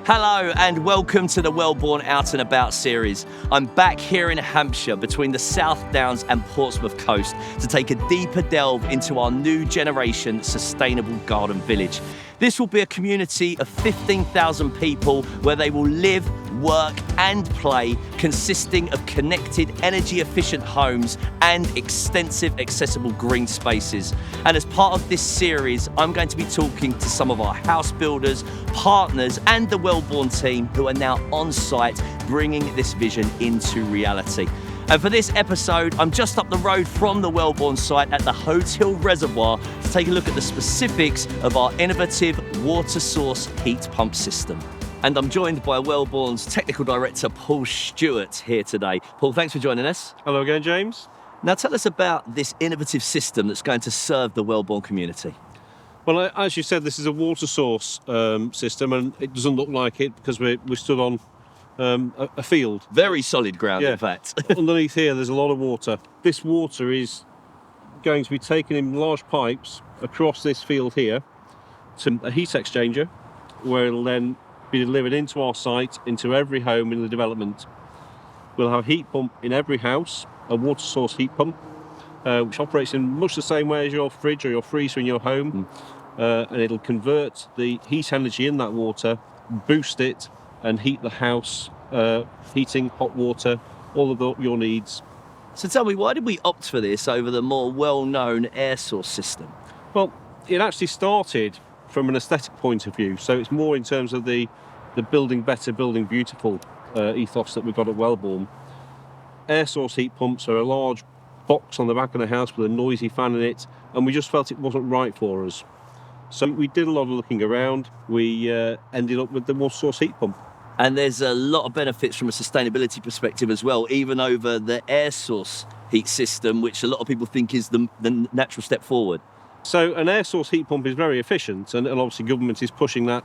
Hello and welcome to the Welborne Out About series. I'm back here in Hampshire between the South Downs and Portsmouth coast to take a deeper delve into our new generation sustainable garden village. This will be a community of 15,000 people where they will live, work and play, consisting of connected, energy-efficient homes and extensive accessible green spaces. And as part of this series, I'm going to be talking to some of our house builders, partners and the Welborne team who are now on site bringing this vision into reality. And for this episode, I'm just up the road from the Welborne site at the Hoads Reservoir to take a look at the specifics of our innovative water source heat pump system. And I'm joined by Welborne's Technical Director, Paul Stewart, here today. Paul, thanks for joining us. Hello again, James. Now tell us about this innovative system that's going to serve the Welborne community. Well, as you said, this is a water source system, and it doesn't look like it because we stood on a field. Very solid ground, in fact. Underneath here, there's a lot of water. This water is going to be taken in large pipes across this field here to a heat exchanger, where it'll then be delivered into our site, into every home in the development. We'll have a heat pump in every house, a water source heat pump, which operates in much the same way as your fridge or your freezer in your home. And it'll convert the heat energy in that water, boost it, and heat the house, heating, hot water, all of your needs. So tell me, why did we opt for this over the more well-known air source system? Well, it actually started from an aesthetic point of view, so it's more in terms of the building better, building beautiful ethos that we've got at Welborne. Air source heat pumps are a large box on the back of the house with a noisy fan in it, and we just felt it wasn't right for us. So we did a lot of looking around. We ended up with the water source heat pump. And there's a lot of benefits from a sustainability perspective as well, even over the air source heat system, which a lot of people think is the natural step forward. So an air source heat pump is very efficient, and obviously government is pushing that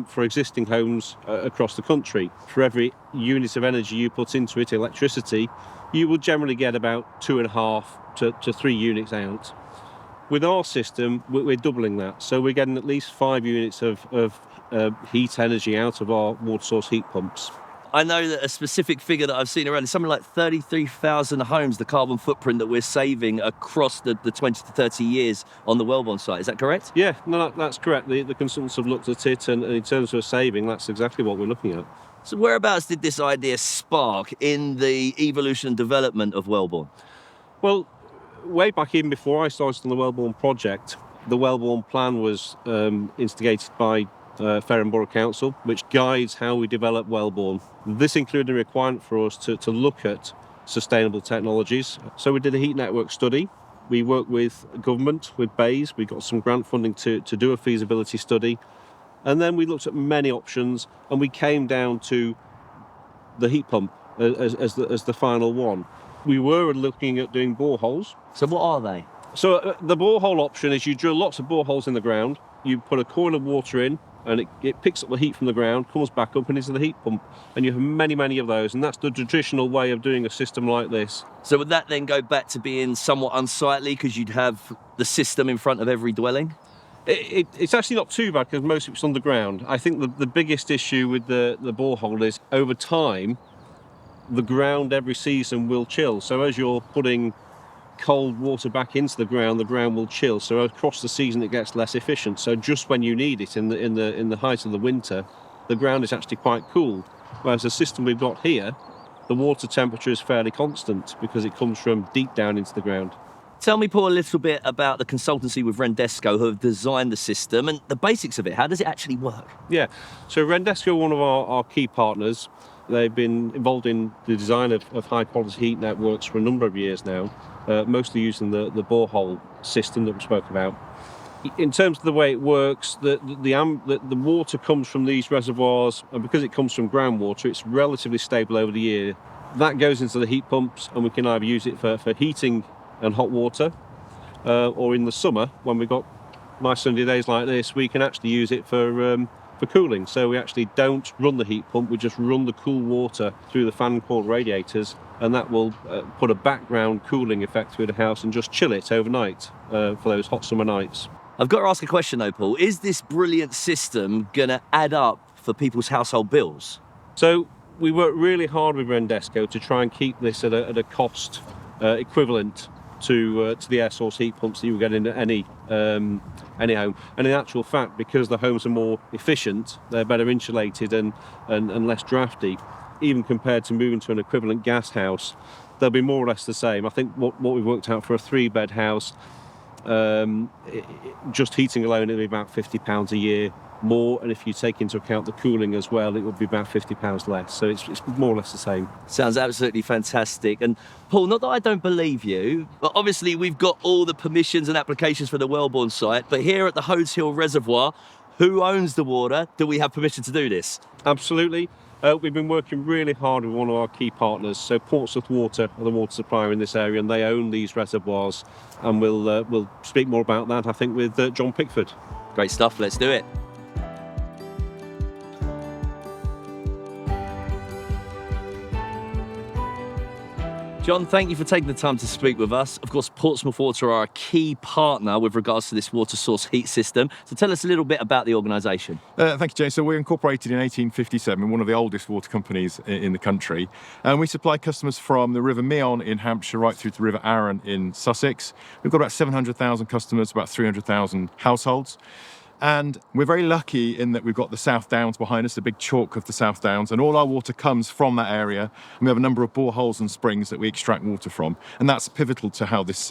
for existing homes across the country. For every unit of energy you put into it, electricity, you will generally get about 2.5 to 3 units out. With our system, we're doubling that, so we're getting at least 5 units of heat energy out of our water source heat pumps. I know that a specific figure that I've seen around is something like 33,000 homes, the carbon footprint that we're saving across the 20 to 30 years on the Welborne site. Is that correct? Yeah, no, that's correct. The consultants have looked at it, and in terms of saving, that's exactly what we're looking at. So whereabouts did this idea spark in the evolution and development of Welborne? Well, way back in before I started on the Welborne project, the Welborne plan was instigated by Ferrum Borough Council, which guides how we develop Welborne. This included a requirement for us to look at sustainable technologies. So we did a heat network study. We worked with government, with BEIS. We got some grant funding to do a feasibility study. And then we looked at many options, and we came down to the heat pump as the final one. We were looking at doing boreholes. So what are they? So the borehole option is you drill lots of boreholes in the ground, you put a coil of water in, and it picks up the heat from the ground, comes back up and into the heat pump. And you have many, many of those, and that's the traditional way of doing a system like this. So would that then go back to being somewhat unsightly because you'd have the system in front of every dwelling? It's actually not too bad because most of it's underground. I think the biggest issue with the borehole is over time, the ground every season will chill. So as you're putting cold water back into the ground will chill. So across the season, it gets less efficient. So just when you need it in the height of the winter, the ground is actually quite cool. Whereas the system we've got here, the water temperature is fairly constant because it comes from deep down into the ground. Tell me, Paul, a little bit about the consultancy with Rendesco who have designed the system and the basics of it. How does it actually work? Yeah, so Rendesco are one of our key partners. They've been involved in the design of high-quality heat networks for a number of years now, mostly using the borehole system that we spoke about. In terms of the way it works, the water comes from these reservoirs, and because it comes from groundwater, it's relatively stable over the year. That goes into the heat pumps, and we can either use it for heating and hot water, or in the summer, when we've got nice sunny days like this, we can actually use it for cooling. So we actually don't run the heat pump, we just run the cool water through the fan coiled radiators, and that will put a background cooling effect through the house and just chill it overnight for those hot summer nights. I've got to ask a question though, Paul. Is this brilliant system going to add up for people's household bills? So we worked really hard with Rendesco to try and keep this at a cost equivalent to the air source heat pumps that you would get in any home. And in actual fact, because the homes are more efficient, they're better insulated and less drafty, even compared to moving to an equivalent gas house, they'll be more or less the same. I think what we've worked out for a 3-bed house, just heating alone, it'll be about £50 a year more, and if you take into account the cooling as well, it would be about £50 less. So it's more or less the same. Sounds absolutely fantastic. And Paul, not that I don't believe you, but obviously we've got all the permissions and applications for the Welborne site, but here at the Hoads Hill Reservoir, who owns the water? Do we have permission to do this? Absolutely. We've been working really hard with one of our key partners. So Portsmouth Water are the water supplier in this area, and they own these reservoirs. And we'll speak more about that, I think, with John Pickford. Great stuff. Let's do it. John, thank you for taking the time to speak with us. Of course, Portsmouth Water are a key partner with regards to this water source heat system. So tell us a little bit about the organisation. Thank you, Jay. So we're incorporated in 1857, one of the oldest water companies in the country. And we supply customers from the River Meon in Hampshire right through to the River Arun in Sussex. We've got about 700,000 customers, about 300,000 households. And we're very lucky in that we've got the South Downs behind us, the big chalk of the South Downs, and all our water comes from that area. And we have a number of boreholes and springs that we extract water from. And that's pivotal to how this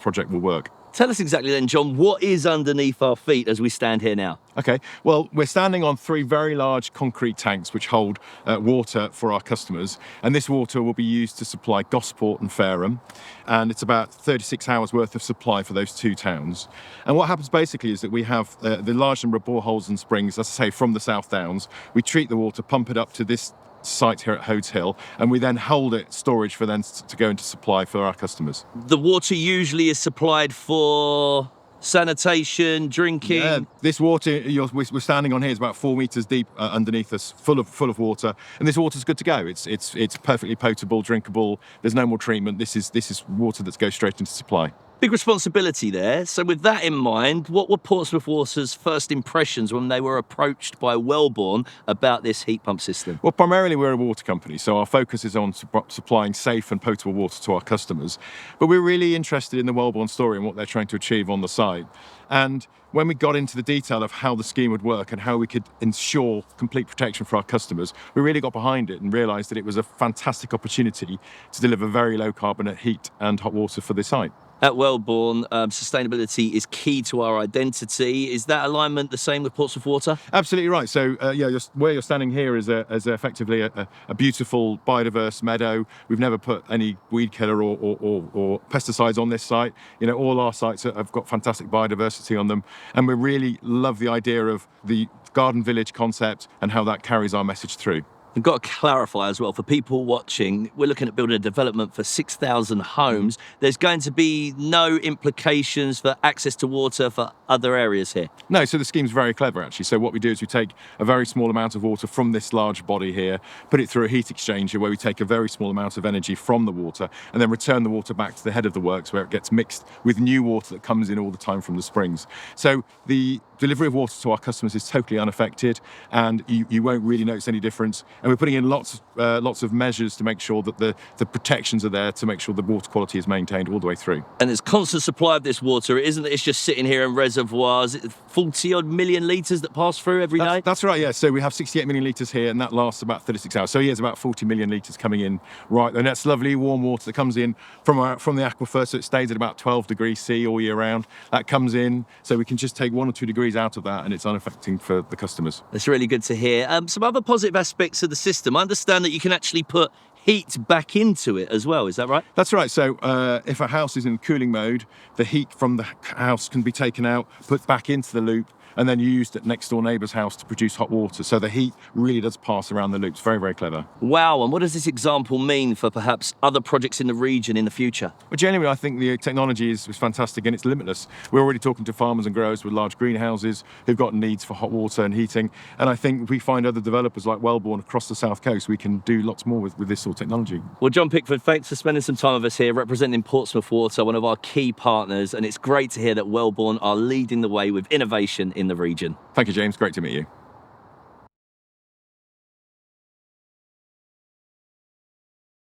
project will work. Tell us exactly then, John, what is underneath our feet as we stand here now? Okay, well, we're standing on 3 very large concrete tanks which hold water for our customers, and this water will be used to supply Gosport and Fareham, and it's about 36 hours worth of supply for those 2 towns. And what happens basically is that we have the large number of boreholes and springs, as I say, from the South Downs. We treat the water, pump it up to this site here at Hoads Hill, and we then hold it storage for then to go into supply for our customers. The water usually is supplied for sanitation, drinking. Yeah, this water we're standing on here is about 4 meters deep underneath us, full of water, and this water's good to go. It's perfectly potable, drinkable. There's no more treatment. This is water that goes straight into supply. Big responsibility there. So with that in mind, what were Portsmouth Water's first impressions when they were approached by Welborne about this heat pump system? Well, primarily we're a water company, so our focus is on supplying safe and potable water to our customers. But we're really interested in the Welborne story and what they're trying to achieve on the site. And when we got into the detail of how the scheme would work and how we could ensure complete protection for our customers, we really got behind it and realised that it was a fantastic opportunity to deliver very low carbon heat and hot water for the site. At Welborne, sustainability is key to our identity. Is that alignment the same with Portsmouth Water? Absolutely right. So, where you're standing here is effectively a beautiful biodiverse meadow. We've never put any weed killer or pesticides on this site. You know, all our sites have got fantastic biodiversity on them, and we really love the idea of the garden village concept and how that carries our message through. I've got to clarify as well, for people watching, we're looking at building a development for 6,000 homes. There's going to be no implications for access to water for other areas here? No, so the scheme's very clever, actually. So what we do is we take a very small amount of water from this large body here, put it through a heat exchanger where we take a very small amount of energy from the water and then return the water back to the head of the works where it gets mixed with new water that comes in all the time from the springs. So the delivery of water to our customers is totally unaffected, and you won't really notice any difference. And we're putting in lots of measures to make sure that the protections are there to make sure the water quality is maintained all the way through. And there's constant supply of this water. It isn't that it's just sitting here in reservoirs. 40 odd million litres that pass through every day? That's right, yeah. So we have 68 million litres here, and that lasts about 36 hours. So yeah, it's about 40 million litres coming in, right? And that's lovely warm water that comes in from the aquifer, so it stays at about 12 degrees C all year round. That comes in, so we can just take 1 or 2 degrees out of that, and it's unaffecting for the customers. That's really good to hear. Some other positive aspects of the system. I understand that you can actually put heat back into it as well, is that right? That's right. So if a house is in cooling mode, the heat from the house can be taken out, put back into the loop, and then used at next door neighbour's house to produce hot water. So the heat really does pass around the loops. Very, very clever. Wow, and what does this example mean for perhaps other projects in the region in the future? Well, genuinely, I think the technology is fantastic and it's limitless. We're already talking to farmers and growers with large greenhouses who've got needs for hot water and heating. And I think if we find other developers like Welborne across the South Coast, we can do lots more with this sort of technology. Well, John Pickford, thanks for spending some time with us here representing Portsmouth Water, one of our key partners. And it's great to hear that Welborne are leading the way with innovation in the region. Thank you, James. Great to meet you.